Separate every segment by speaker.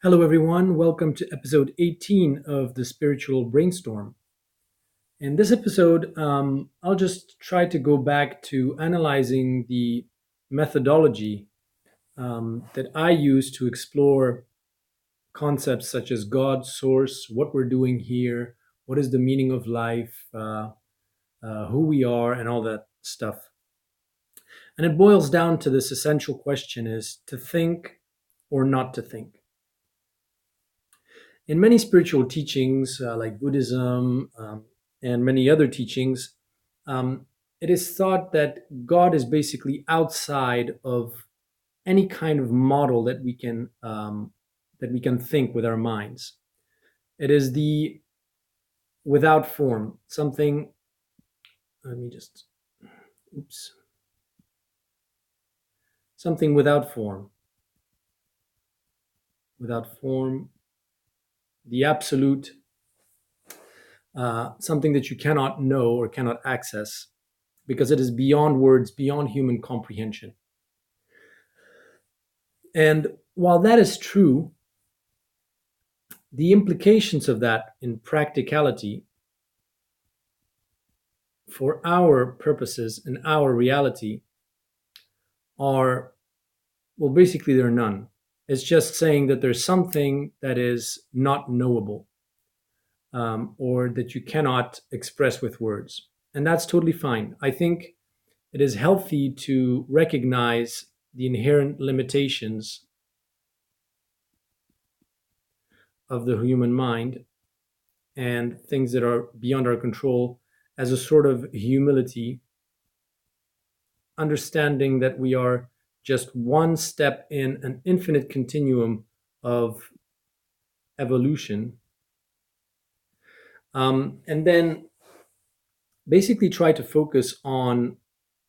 Speaker 1: Hello, everyone. Welcome to episode 18 of the Spiritual Brainstorm. In this episode, I'll just try to go back to analyzing the methodology that I use to explore concepts such as God, source, what we're doing here, what is the meaning of life, who we are, and all that stuff. And it boils down to this essential question is to think or not to think. In many spiritual teachings, like Buddhism and many other teachings, um, it is thought that God is basically outside of any kind of model that we can think with our minds. It is the without form, something. Let me just, oops, something without form, the absolute, something that you cannot know or cannot access because it is beyond words, beyond human comprehension. And while that is true, the implications of that in practicality for our purposes and our reality are, well, basically, they're none. It's just saying that there's something that is not knowable or that you cannot express with words. And that's totally fine. I think it is healthy to recognize the inherent limitations of the human mind and things that are beyond our control as a sort of humility, understanding that we are just one step in an infinite continuum of evolution. And then basically try to focus on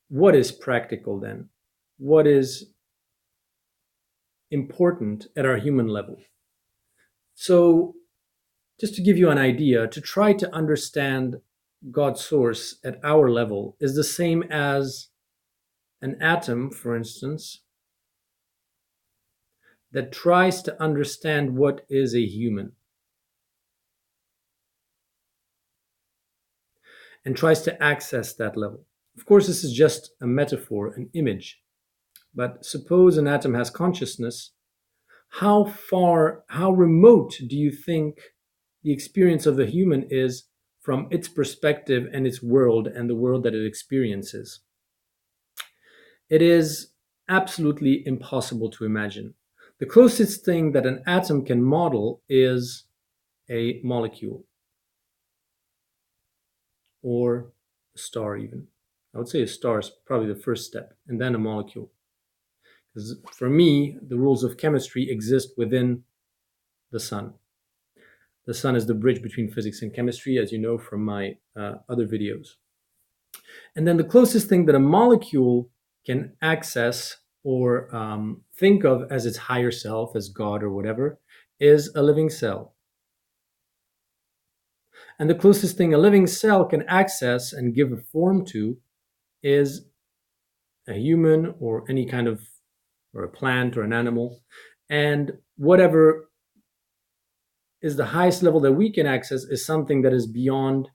Speaker 1: what is practical then, what is important at our human level. So, just to give you an idea, to try to understand God's source at our level is the same as an atom, for instance, that tries to understand what is a human and tries to access that level. Of course, this is just a metaphor, an image. But suppose an atom has consciousness, how remote do you think the experience of the human is from its perspective and its world and the world that it experiences? It is absolutely impossible to imagine. The closest thing that an atom can model is a molecule or a star, even. I would say a star is probably the first step, and then a molecule. Because for me, the rules of chemistry exist within the sun. The sun is the bridge between physics and chemistry, as you know from my other videos. And then the closest thing that a molecule can access or think of as its higher self, as God or whatever, is a living cell. And the closest thing a living cell can access and give a form to is a human or any kind of, or a plant or an animal. And whatever is the highest level that we can access is something that is beyond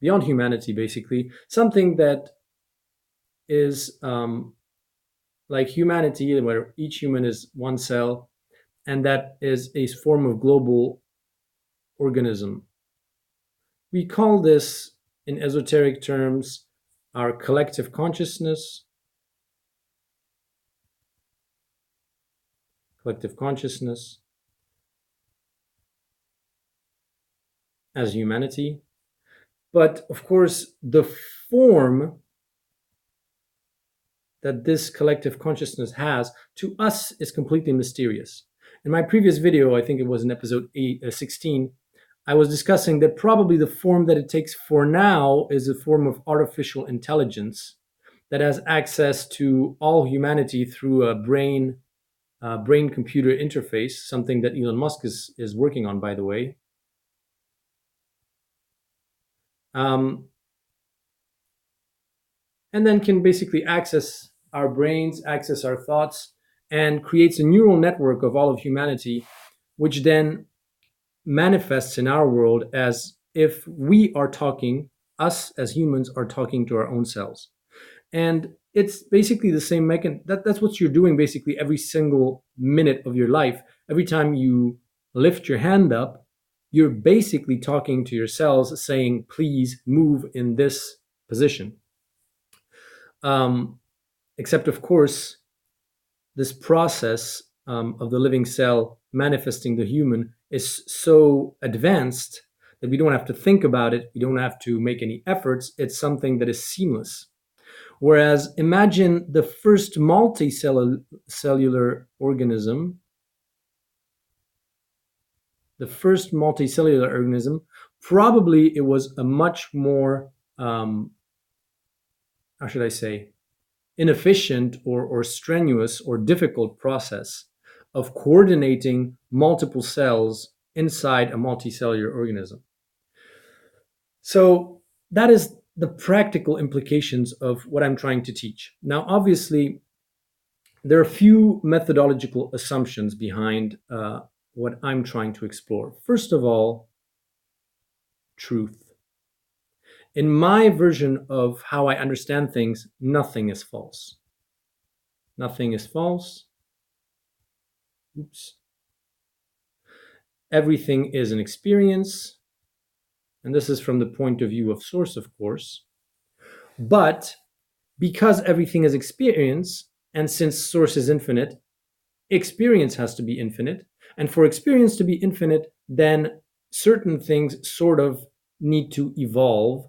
Speaker 1: beyond humanity, basically. Something that is like humanity, where each human is one cell, and that is a form of global organism. We call this, in esoteric terms, our collective consciousness. Collective consciousness as humanity. But of course, the form that this collective consciousness has to us is completely mysterious. In my previous video, I think it was in episode 16, I was discussing that probably the form that it takes for now is a form of artificial intelligence that has access to all humanity through a brain computer interface, something that Elon Musk is working on, by the way. And then can basically access our brains, access our thoughts, and creates a neural network of all of humanity, which then manifests in our world as if we are talking, us as humans are talking to our own selves. And it's basically the same mechanism. That's what you're doing basically every single minute of your life. Every time you lift your hand up, you're basically talking to yourselves saying, please move in this position. Um, except, of course, this process of the living cell manifesting the human is so advanced that we don't have to think about it. We don't have to make any efforts. It's something that is seamless. Whereas imagine the first multicellular organism, probably it was a much more, how should I say, inefficient or strenuous or difficult process of coordinating multiple cells inside a multicellular organism. So that is the practical implications of what I'm trying to teach. Now, obviously, there are a few methodological assumptions behind what I'm trying to explore. First of all, truth. In my version of how I understand things, nothing is false. Nothing is false. Oops. Everything is an experience. And this is from the point of view of source, of course. But because everything is experience, and since source is infinite, experience has to be infinite. And for experience to be infinite, then certain things sort of need to evolve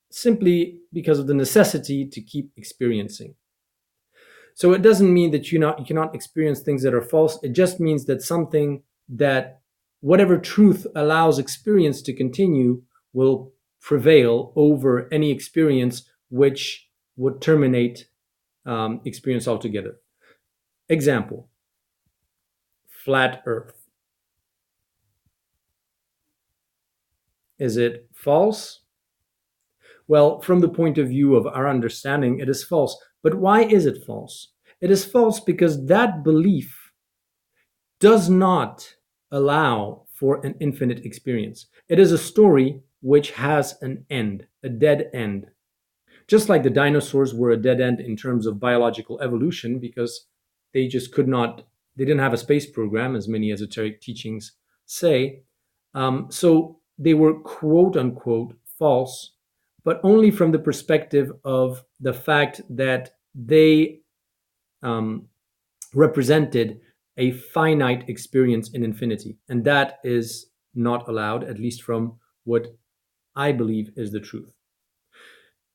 Speaker 1: simply because of the necessity to keep experiencing. So it doesn't mean that you cannot experience things that are false. It just means that something that whatever truth allows experience to continue will prevail over any experience which would terminate experience altogether. Example, flat Earth. Is it false? Well, from the point of view of our understanding, it is false. But why is it false? It is false because that belief does not allow for an infinite experience. It is a story which has an end, a dead end. Just like the dinosaurs were a dead end in terms of biological evolution because they just they didn't have a space program, as many esoteric teachings say. So they were quote unquote false, but only from the perspective of the fact that they represented a finite experience in infinity. And that is not allowed, at least from what I believe is the truth.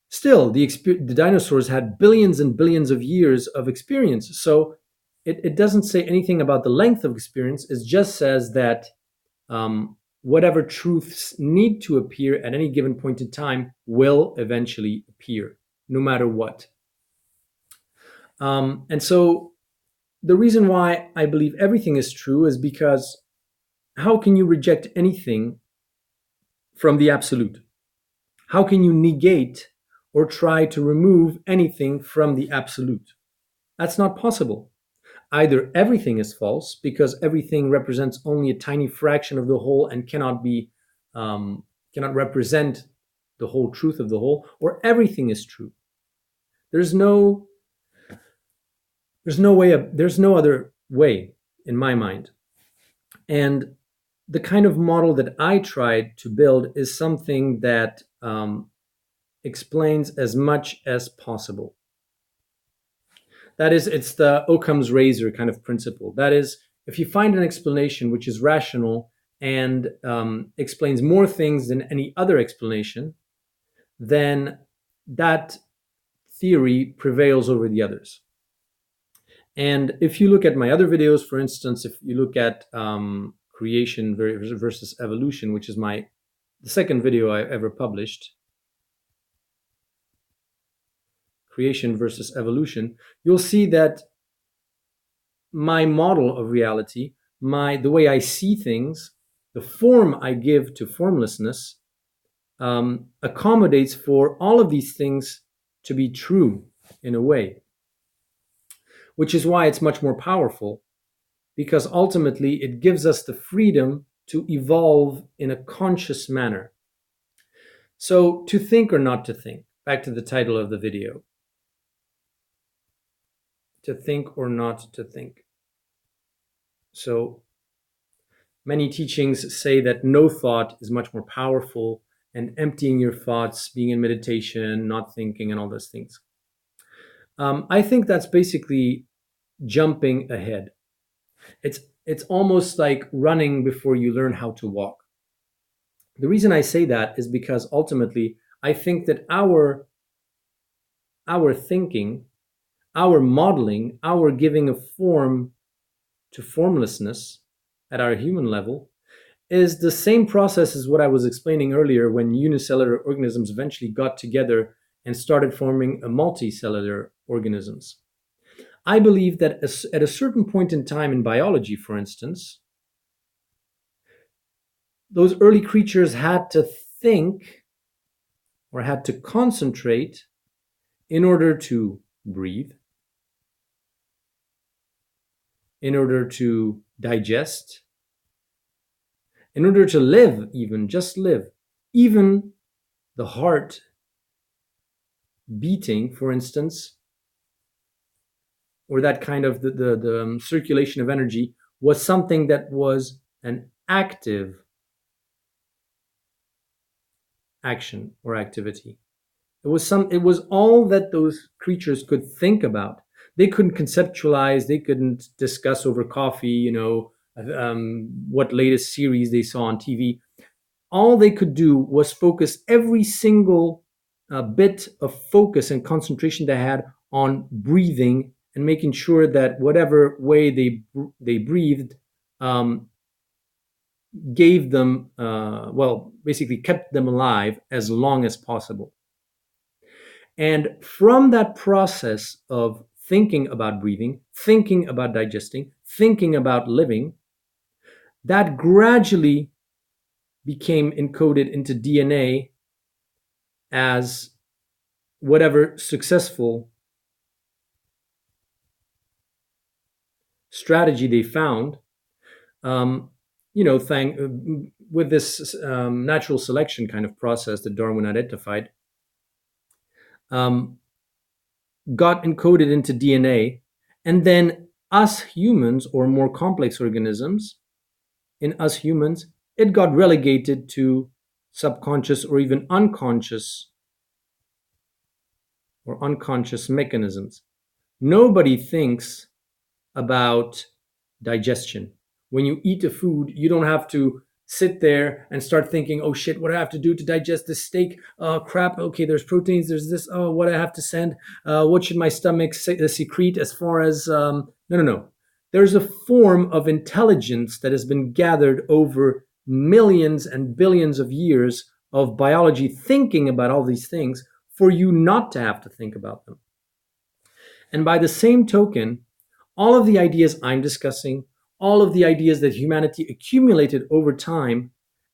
Speaker 1: Still, the dinosaurs had billions and billions of years of experience. So it doesn't say anything about the length of experience. It just says that whatever truths need to appear at any given point in time will eventually appear, no matter what. And so the reason why I believe everything is true is because how can you reject anything from the absolute? How can you negate or try to remove anything from the absolute? That's not possible. Either everything is false because everything represents only a tiny fraction of the whole and cannot represent the whole truth of the whole, or everything is true. There's no other way in my mind. And the kind of model that I tried to build is something that explains as much as possible. That is, it's the Occam's razor kind of principle. That is, if you find an explanation which is rational and explains more things than any other explanation, then that theory prevails over the others. And if you look at my other videos, for instance, if you look at creation versus evolution, which is the second video I ever published, creation versus evolution, you'll see that my model of reality, the way I see things, the form I give to formlessness, accommodates for all of these things to be true in a way. which is why it's much more powerful, because ultimately it gives us the freedom to evolve in a conscious manner. So, to think or not to think, back to the title of the video, to think or not to think. So, many teachings say that no thought is much more powerful, and emptying your thoughts, being in meditation, not thinking, and all those things. I think that's basically jumping ahead. It's almost like running before you learn how to walk. The reason I say that is because ultimately I think that our thinking, our modeling, our giving a form to formlessness at our human level is the same process as what I was explaining earlier when unicellular organisms eventually got together and started forming a multicellular organisms. I believe that at a certain point in time in biology, for instance, those early creatures had to think or had to concentrate in order to breathe, in order to digest, in order to live, even just live. Even the heart beating, for instance, or that kind of the circulation of energy was something that was an active action or activity. It was all that those creatures could think about. They couldn't conceptualize, they couldn't discuss over coffee, what latest series they saw on TV. All they could do was focus every single bit of focus and concentration they had on breathing and making sure that whatever way they breathed gave them, basically kept them alive as long as possible. And from that process of thinking about breathing, thinking about digesting, thinking about living, that gradually became encoded into DNA as whatever successful strategy they found, with this natural selection kind of process that Darwin identified, got encoded into DNA, and then us humans, or more complex organisms, in us humans, it got relegated to subconscious or even unconscious mechanisms. Nobody thinks about digestion. When you eat a food, you don't have to sit there and start thinking, oh shit, what do I have to do to digest this steak? Oh crap, okay, there's proteins, there's this, oh, what I have to send, what should my stomach secrete as far as, no. There's a form of intelligence that has been gathered over millions and billions of years of biology thinking about all these things for you not to have to think about them. And by the same token, all of the ideas I'm discussing, all of the ideas that humanity accumulated over time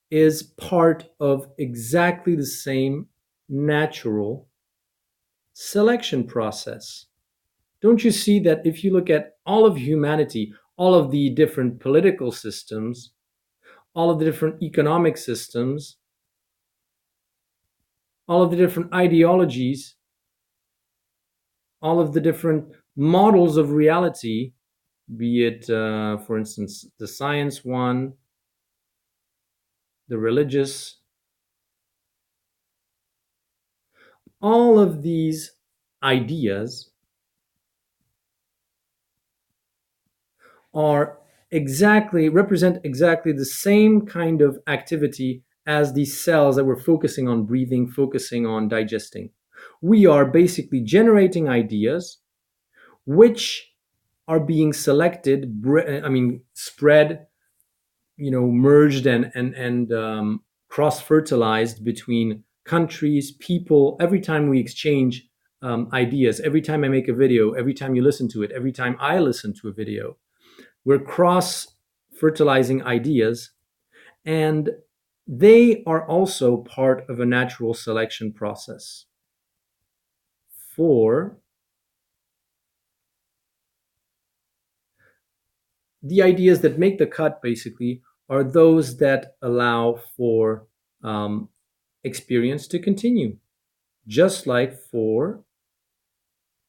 Speaker 1: is part of exactly the same natural selection process. Don't you see that if you look at all of humanity, all of the different political systems, all of the different economic systems, all of the different ideologies, all of the different models of reality, be it, for instance, the science one, the religious, all of these ideas represent exactly the same kind of activity as these cells that we're focusing on breathing, focusing on digesting. We are basically generating ideas which are being selected, spread, merged and cross-fertilized between countries, people. Every time we exchange ideas, every time I make a video, every time you listen to it, every time I listen to a video, we're cross-fertilizing ideas, and they are also part of a natural selection process for the ideas that make the cut basically are those that allow for um, experience to continue, just like for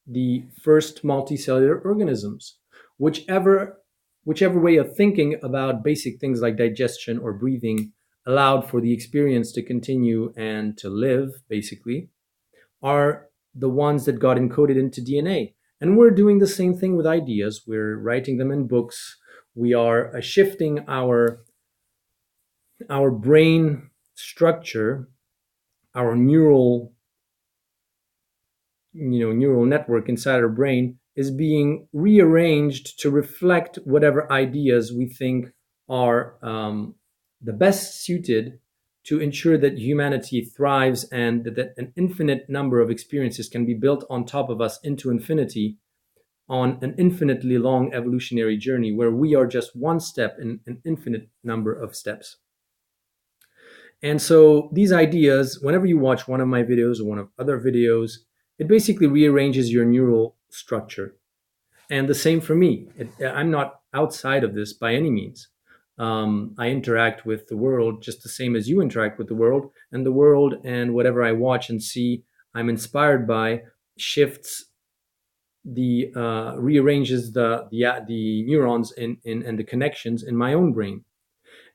Speaker 1: the first multicellular organisms. Whichever whichever way of thinking about basic things like digestion or breathing allowed for the experience to continue and to live, basically, are the ones that got encoded into DNA. And we're doing the same thing with ideas. We're writing them in books. We are shifting our brain structure, our neural network inside our brain is being rearranged to reflect whatever ideas we think are the best suited to ensure that humanity thrives and that an infinite number of experiences can be built on top of us into infinity on an infinitely long evolutionary journey where we are just one step in an infinite number of steps. And so these ideas, whenever you watch one of my videos or one of other videos, it basically rearranges your neural structure. And the same for me. I'm not outside of this by any means. I interact with the world just the same as you interact with the world, and the world and whatever I watch and see, I'm inspired by, shifts the rearranges the neurons in and the connections in my own brain.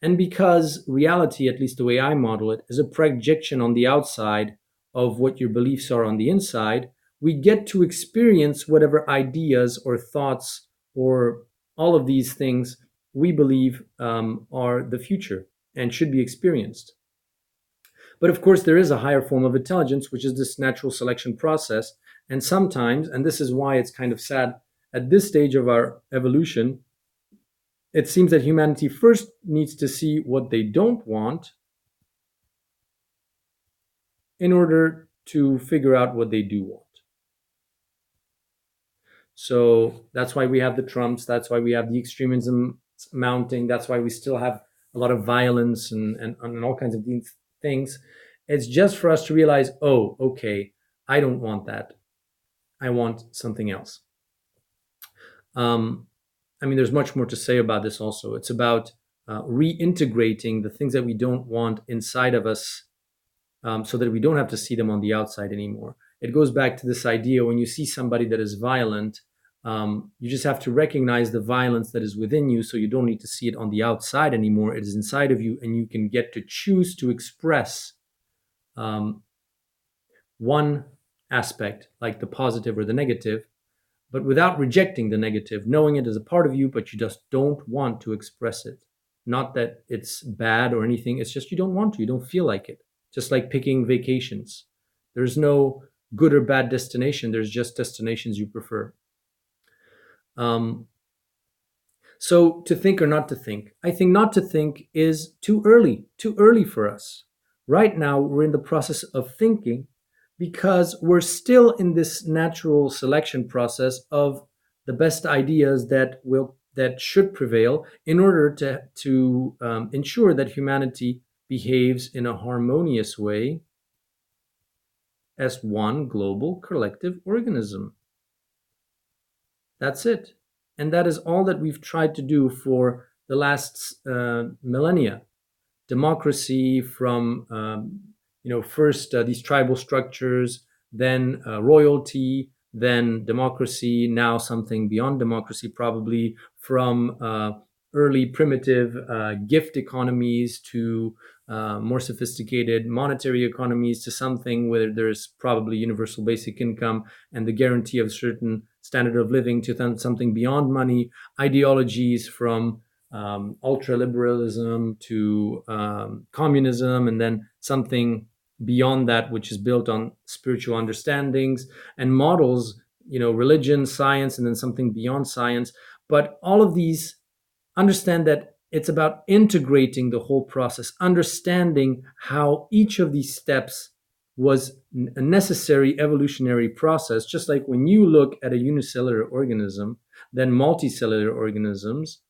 Speaker 1: And because reality, at least the way I model it, is a projection on the outside of what your beliefs are on the inside, we get to experience whatever ideas or thoughts or all of these things we believe are the future and should be experienced. But of course, there is a higher form of intelligence, which is this natural selection process. And sometimes, and this is why it's kind of sad, at this stage of our evolution, it seems that humanity first needs to see what they don't want in order to figure out what they do want. So that's why we have the Trumps, that's why we have the extremism mounting, that's why we still have a lot of violence and all kinds of these things. It's just for us to realize, oh, okay, I don't want that. I want something else. I mean, there's much more to say about this also. It's about reintegrating the things that we don't want inside of us so that we don't have to see them on the outside anymore. It goes back to this idea when you see somebody that is violent, you just have to recognize the violence that is within you so you don't need to see it on the outside anymore. It is inside of you, and you can get to choose to express one aspect, like the positive or the negative, but without rejecting the negative, knowing it as a part of you, but you just don't want to express it. Not that it's bad or anything, it's just you don't want to, you don't feel like it. Just like picking vacations. There's no good or bad destination, there's just destinations you prefer. So to think or not to think, I think not to think is too early for us. Right now, we're in the process of thinking because we're still in this natural selection process of the best ideas that should prevail in order to ensure that humanity behaves in a harmonious way as one global collective organism. That's it. And that is all that we've tried to do for the last millennia. Democracy from, first these tribal structures, then royalty, then democracy, now something beyond democracy, probably from early primitive gift economies to more sophisticated monetary economies to something where there's probably universal basic income and the guarantee of a certain standard of living to something beyond money, ideologies from ultra-liberalism to communism, and then something beyond that, which is built on spiritual understandings and models, religion, science, and then something beyond science. But all of these understand that it's about integrating the whole process, understanding how each of these steps was a necessary evolutionary process. Just like when you look at a unicellular organism, then multicellular organisms,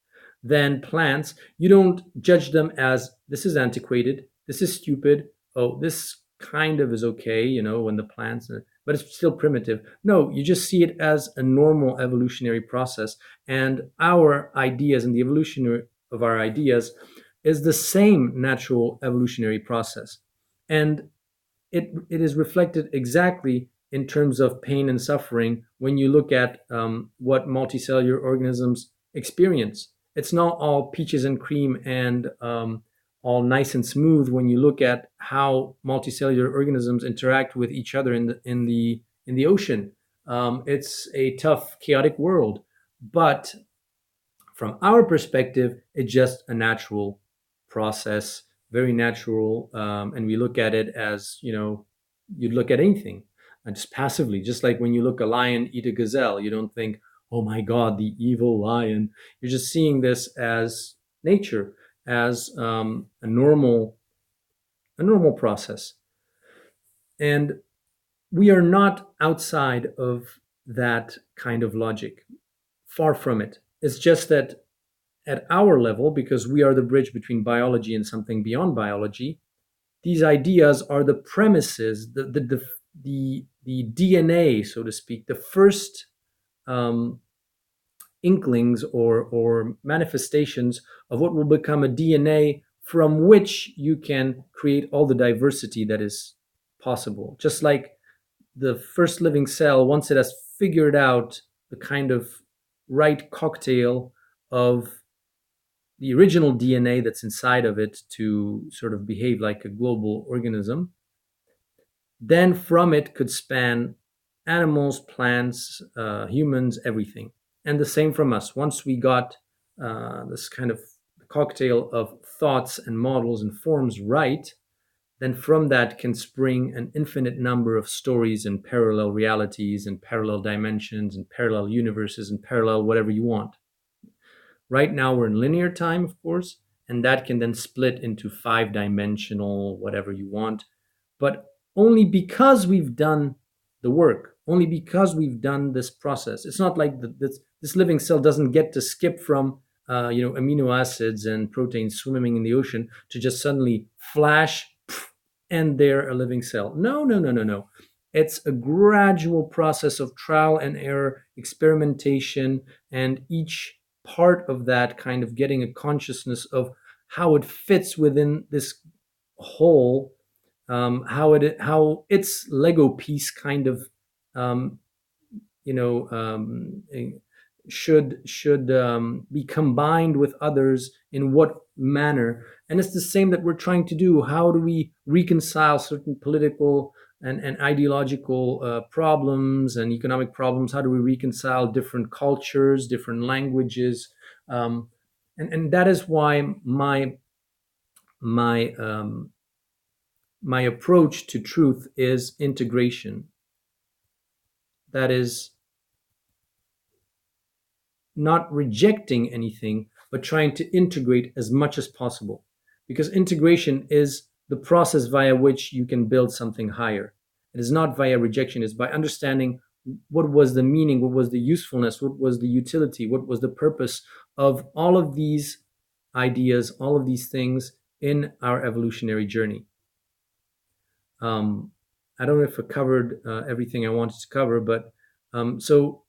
Speaker 1: then plants, you don't judge them as this is antiquated, this is stupid, oh, this kind of is okay, when the plants, but it's still primitive. No, you just see it as a normal evolutionary process. And our ideas and the evolution of our ideas is the same natural evolutionary process. And it is reflected exactly in terms of pain and suffering when you look at what multicellular organisms experience. It's not all peaches and cream and all nice and smooth when you look at how multicellular organisms interact with each other in the ocean. It's a tough, chaotic world, but from our perspective, it's just a natural process, very natural, and we look at it as you'd look at anything, and just passively, just like when you look a lion eat a gazelle, you don't think, "Oh my God, the evil lion." You're just seeing this as nature, as a normal process, and we are not outside of that kind of logic. Far from it. It's just that at our level, because we are the bridge between biology and something beyond biology, these ideas are the premises, the DNA, so to speak, the first um, inklings or manifestations of what will become a DNA from which you can create all the diversity that is possible. Just like the first living cell, once it has figured out the kind of right cocktail of the original DNA that's inside of it to sort of behave like a global organism, then from it could span animals, plants, humans, everything. And the same from us. Once we got this kind of cocktail of thoughts and models and forms right, then from that can spring an infinite number of stories and parallel realities and parallel dimensions and parallel universes and parallel whatever you want. Right now we're in linear time, of course, and that can then split into 5-dimensional, whatever you want. But only because we've done the work, only because we've done this process. It's not like this living cell doesn't get to skip from amino acids and proteins swimming in the ocean to just suddenly flash and they're a living cell. No, no, no, no, no. It's a gradual process of trial and error, experimentation, and each part of that kind of getting a consciousness of how it fits within this whole, how its Lego piece kind of um, you know should be combined with others in what manner. And it's the same that we're trying to do. How do we reconcile certain political and ideological problems and economic problems? How do we reconcile different cultures, different languages? And that is why my my approach to truth is integration. That is not rejecting anything, but trying to integrate as much as possible. Because integration is the process via which you can build something higher. It is not via rejection, it's by understanding what was the meaning, what was the usefulness, what was the utility, what was the purpose of all of these ideas, all of these things in our evolutionary journey. Um, I don't know if I covered everything I wanted to cover, but so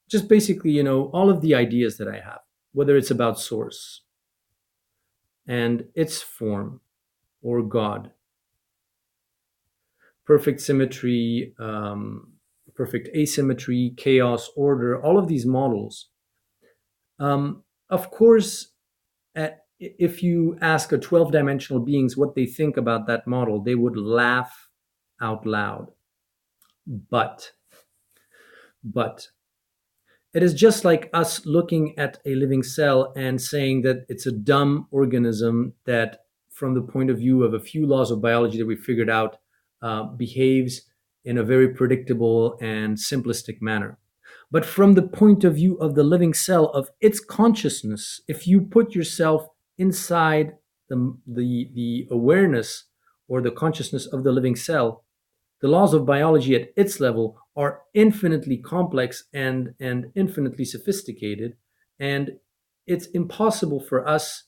Speaker 1: just basically, all of the ideas that I have, whether it's about source and its form or God, perfect symmetry, perfect asymmetry, chaos, order, all of these models. Of course, if you ask a 12-dimensional beings what they think about that model, they would laugh out loud. But it is just like us looking at a living cell and saying that it's a dumb organism that, from the point of view of a few laws of biology that we figured out, behaves in a very predictable and simplistic manner. But from the point of view of the living cell, of its consciousness, if you put yourself inside the awareness or the consciousness of the living cell, the laws of biology at its level are infinitely complex and infinitely sophisticated, and it's impossible for us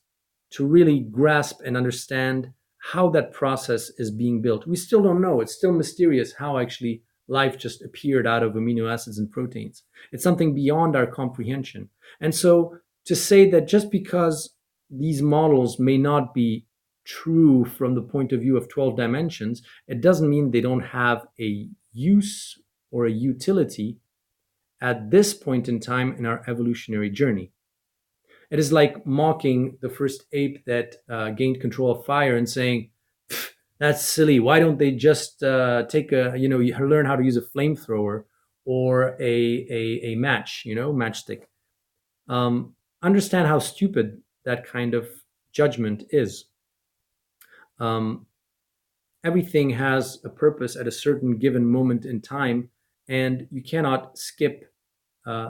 Speaker 1: to really grasp and understand how that process is being built. We still don't know. It's still mysterious how actually life just appeared out of amino acids and proteins. It's something beyond our comprehension. And so to say that just because these models may not be true from the point of view of 12 dimensions, it doesn't mean they don't have a use or a utility at this point in time in our evolutionary journey. It is like mocking the first ape that gained control of fire and saying, "That's silly. Why don't they just take a learn how to use a flamethrower or a match, matchstick?" Understand how stupid that kind of judgment is. Um, Everything has a purpose at a certain given moment in time, and you cannot skip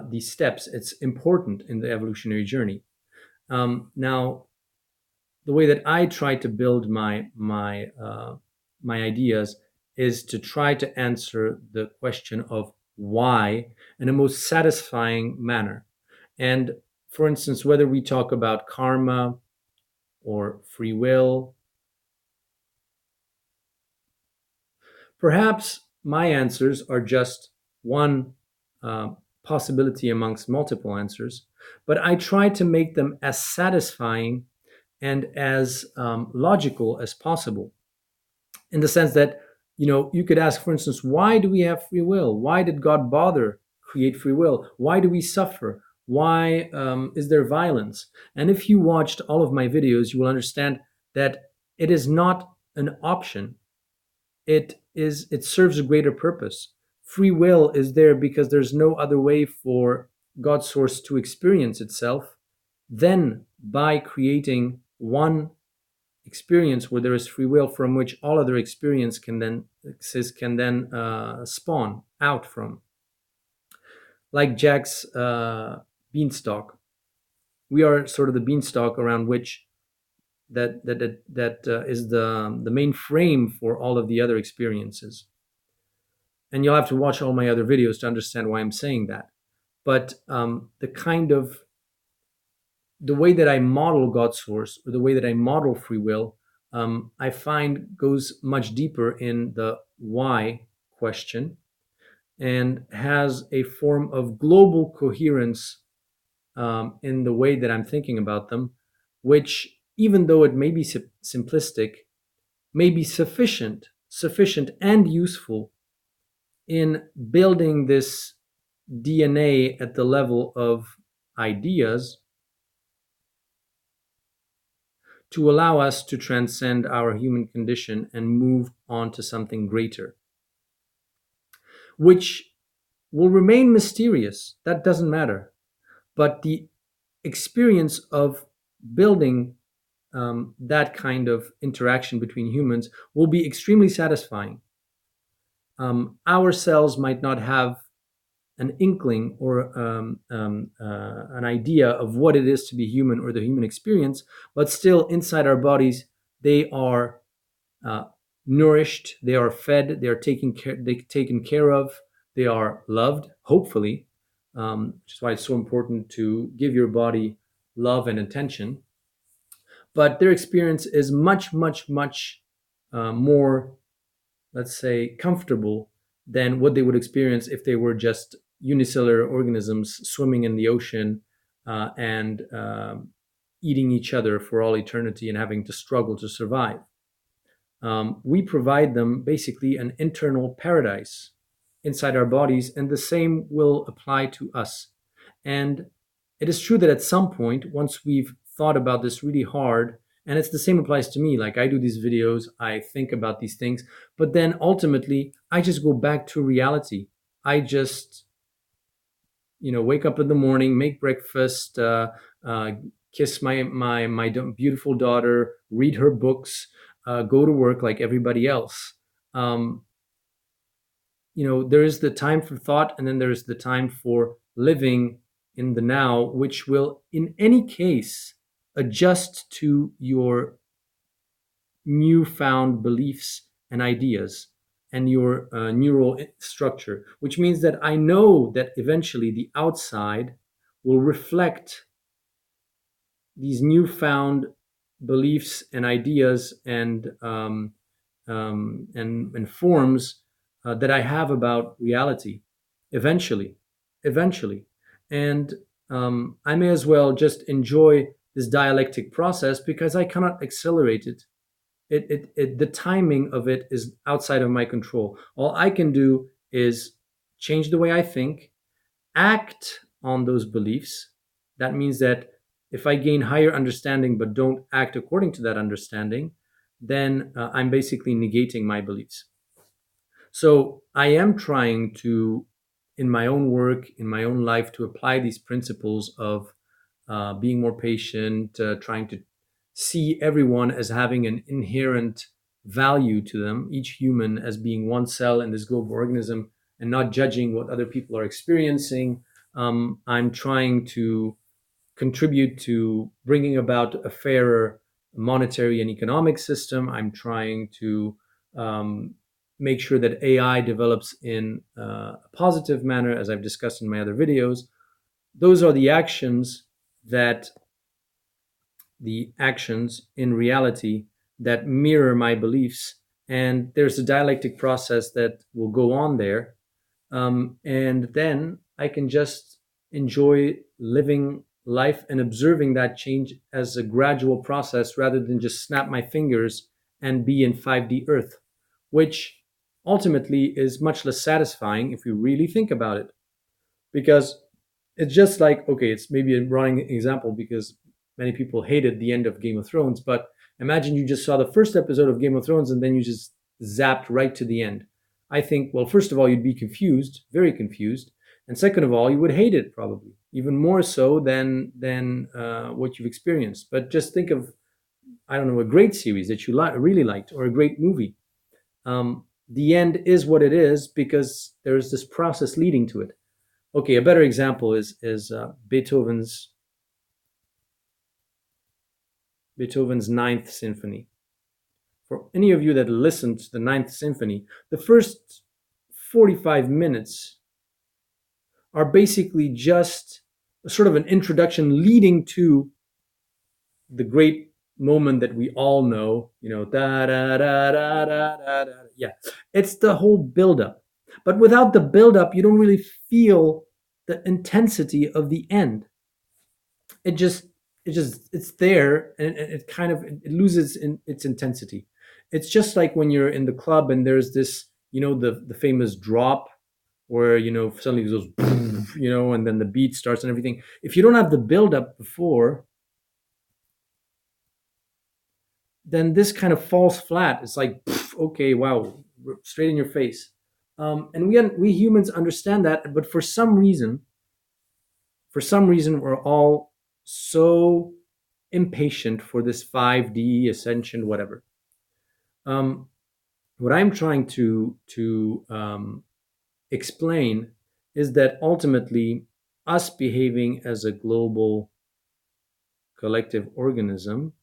Speaker 1: these steps. It's important in the evolutionary journey. Now, the way that I try to build my ideas is to try to answer the question of why in a most satisfying manner. And for instance, whether we talk about karma or free will, perhaps my answers are just one uh, possibility amongst multiple answers, but I try to make them as satisfying and as logical as possible, in the sense that, you could ask, for instance, why do we have free will? Why did God bother create free will? Why do we suffer? Why is there violence? And if you watched all of my videos, you will understand that it is not an option. It serves a greater purpose. Free will is there because there's no other way for God's source to experience itself than by creating one experience where there is free will, from which all other experience can then spawn out from. Like Jack's beanstalk, we are sort of the beanstalk around which that is the main frame for all of the other experiences. And you'll have to watch all my other videos to understand why I'm saying that. But the way that I model God's source, or the way that I model free will, I find goes much deeper in the why question, and has a form of global coherence in the way that I'm thinking about them, which, even though it may be simplistic, may be sufficient and useful in building this DNA at the level of ideas, to allow us to transcend our human condition and move on to something greater, which will remain mysterious. That doesn't matter. But the experience of building that kind of interaction between humans will be extremely satisfying. Our cells might not have an inkling or an idea of what it is to be human or the human experience, but still inside our bodies, they are uh, nourished, they are fed, they are taken care of, they are loved, hopefully, which is why it's so important to give your body love and attention. But their experience is much, much, much more, let's say, comfortable than what they would experience if they were just unicellular organisms swimming in the ocean and eating each other for all eternity and having to struggle to survive. We provide them basically an internal paradise inside our bodies, and the same will apply to us. And it is true that at some point, once we've thought about this really hard, and it's the same applies to me, like I do these videos, I think about these things, but then ultimately I just go back to reality. I just, wake up in the morning, make breakfast, uh, kiss my beautiful daughter, read her books, go to work like everybody else. Um, there is the time for thought, and then there's the time for living in the now, which will, in any case, adjust to your newfound beliefs and ideas and your neural structure, which means that I know that eventually the outside will reflect these newfound beliefs and ideas and forms that I have about reality eventually, eventually. And I may as well just enjoy this dialectic process because I cannot accelerate it. The timing of it is outside of my control. All I can do is change the way I think, act on those beliefs. That means that if I gain higher understanding but don't act according to that understanding, then I'm basically negating my beliefs. So I am trying to, in my own work, in my own life, to apply these principles of being more patient, trying to see everyone as having an inherent value to them, each human as being one cell in this global organism, and not judging what other people are experiencing. I'm trying to contribute to bringing about a fairer monetary and economic system. I'm trying to make sure that AI develops in a positive manner, as I've discussed in my other videos. Those are that the actions in reality that mirror my beliefs. And there's a dialectic process that will go on there. And then I can just enjoy living life and observing that change as a gradual process rather than just snap my fingers and be in 5D Earth, which ultimately is much less satisfying if you really think about it. Because it's just like, okay, it's maybe a wrong example because many people hated the end of Game of Thrones, but imagine you just saw the first episode of Game of Thrones and then you just zapped right to the end. I think, well, first of all, you'd be confused, very confused, and second of all, you would hate it probably even more so than what you've experienced. But just think of, I don't know, a great series that you really liked or a great movie. The end is what it is because there's this process leading to it. Okay, a better example is Beethoven's Ninth Symphony. For any of you that listened to the Ninth Symphony, the first 45 minutes are basically just a sort of an introduction leading to the great moment that we all know, da da da da da da da. Yeah, it's the whole buildup. But without the buildup, you don't really feel the intensity of the end. It just, it's there, and it kind of it loses in its intensity. It's just like when you're in the club and there's this, the famous drop where suddenly it goes, and then the beat starts and everything. If you don't have the buildup before, then this kind of falls flat. It's like, okay, wow, straight in your face. And we humans understand that, but for some reason, we're all so impatient for this 5D ascension, whatever. What I'm trying to explain is that ultimately, us behaving as a global collective organism,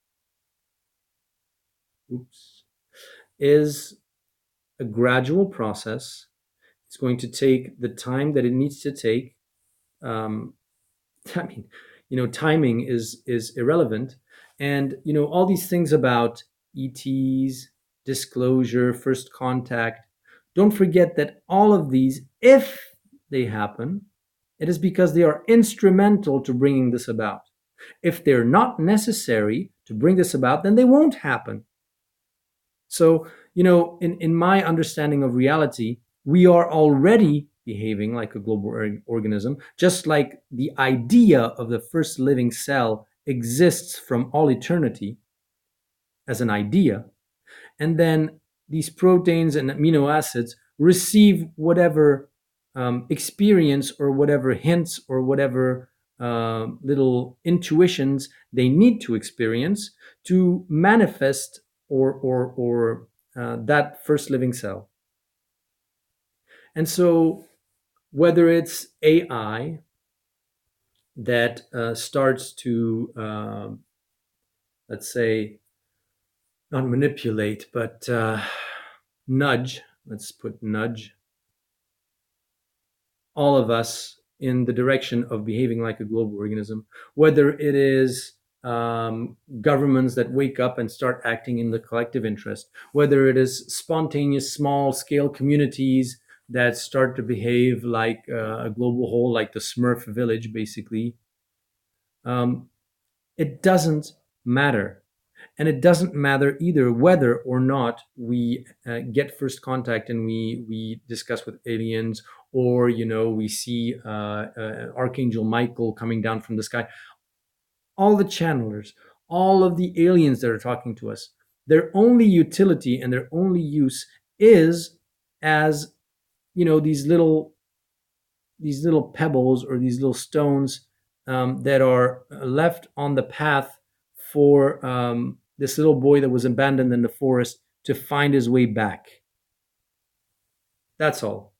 Speaker 1: is a gradual process. It's going to take the time that it needs to take. I mean, timing is irrelevant, and all these things about ETs, disclosure, first contact. Don't forget that all of these, if they happen, it is because they are instrumental to bringing this about. If they're not necessary to bring this about, then they won't happen. So, in my understanding of reality, we are already behaving like a global organism, just like the idea of the first living cell exists from all eternity as an idea. And then these proteins and amino acids receive whatever experience or whatever hints or whatever little intuitions they need to experience to manifest or that first living cell. And so, whether it's AI that starts to, let's say, not manipulate, but nudge, let's put nudge, all of us in the direction of behaving like a global organism, whether it is governments that wake up and start acting in the collective interest, whether it is spontaneous small scale communities that start to behave like a global whole, like the Smurf village, basically. Um, it doesn't matter. And it doesn't matter either whether or not we get first contact and we discuss with aliens, or we see Archangel Michael coming down from the sky. All the channelers, all of the aliens that are talking to us, their only utility and their only use is as these little pebbles or these little stones that are left on the path for this little boy that was abandoned in the forest to find his way back. That's all.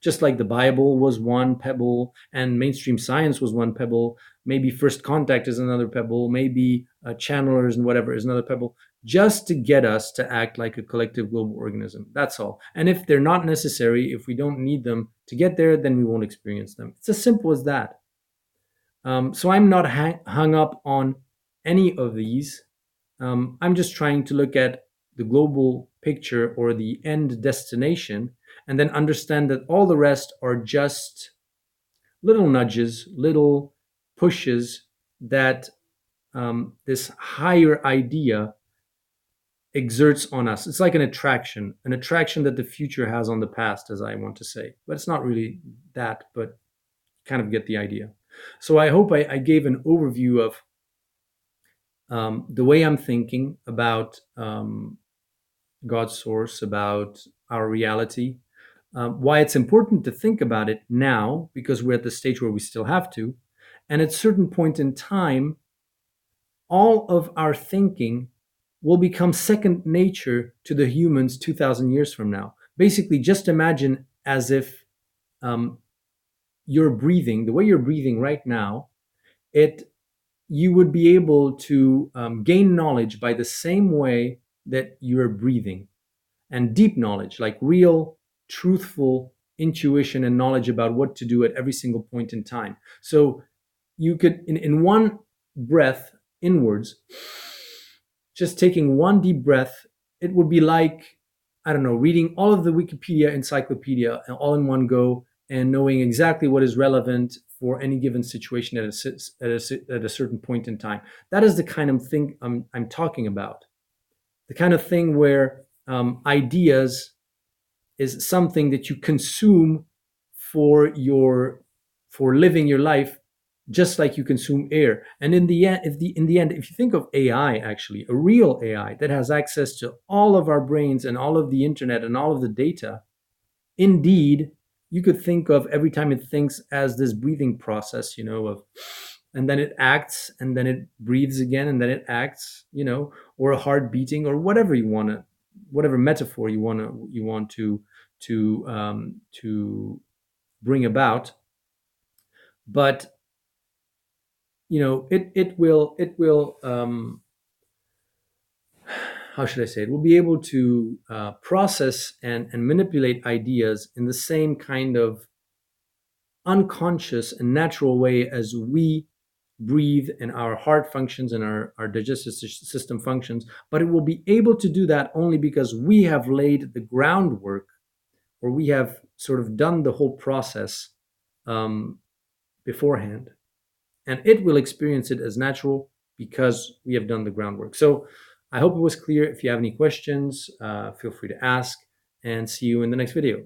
Speaker 1: Just like the Bible was one pebble and mainstream science was one pebble, maybe first contact is another pebble, maybe channelers and whatever is another pebble, just to get us to act like a collective global organism. That's all. And if they're not necessary, if we don't need them to get there, then we won't experience them. It's as simple as that. So I'm not hung up on any of these. I'm just trying to look at the global picture or the end destination, and then understand that all the rest are just little nudges, little pushes that this higher idea exerts on us. It's like an attraction that the future has on the past, as I want to say. But it's not really that, but kind of get the idea. So I hope I gave an overview of the way I'm thinking about God's source, about our reality, why it's important to think about it now, because we're at the stage where we still have to. And at a certain point in time, all of our thinking will become second nature to the humans 2,000 years from now. Basically, just imagine as if you're breathing, the way you're breathing right now, you would be able to gain knowledge by the same way that you're breathing, and deep knowledge, like real, truthful intuition and knowledge about what to do at every single point in time. So you could, in one breath inwards, just taking one deep breath, it would be like, I don't know, reading all of the Wikipedia encyclopedia all in one go and knowing exactly what is relevant for any given situation at a certain point in time. That is the kind of thing I'm talking about. The kind of thing where ideas is something that you consume for living your life, just like you consume air. And in the end, if you think of AI, actually, a real AI that has access to all of our brains and all of the internet and all of the data, indeed, you could think of every time it thinks as this breathing process, and then it acts, and then it breathes again, and then it acts, or a heart beating, or whatever you want to, whatever metaphor you want to bring about. But it will how should I say it? We'll be able to process and manipulate ideas in the same kind of unconscious and natural way as we breathe and our heart functions and our digestive system functions. But it will be able to do that only because we have laid the groundwork, or we have sort of done the whole process beforehand. And it will experience it as natural because we have done the groundwork. So I hope it was clear. If you have any questions, feel free to ask, and see you in the next video.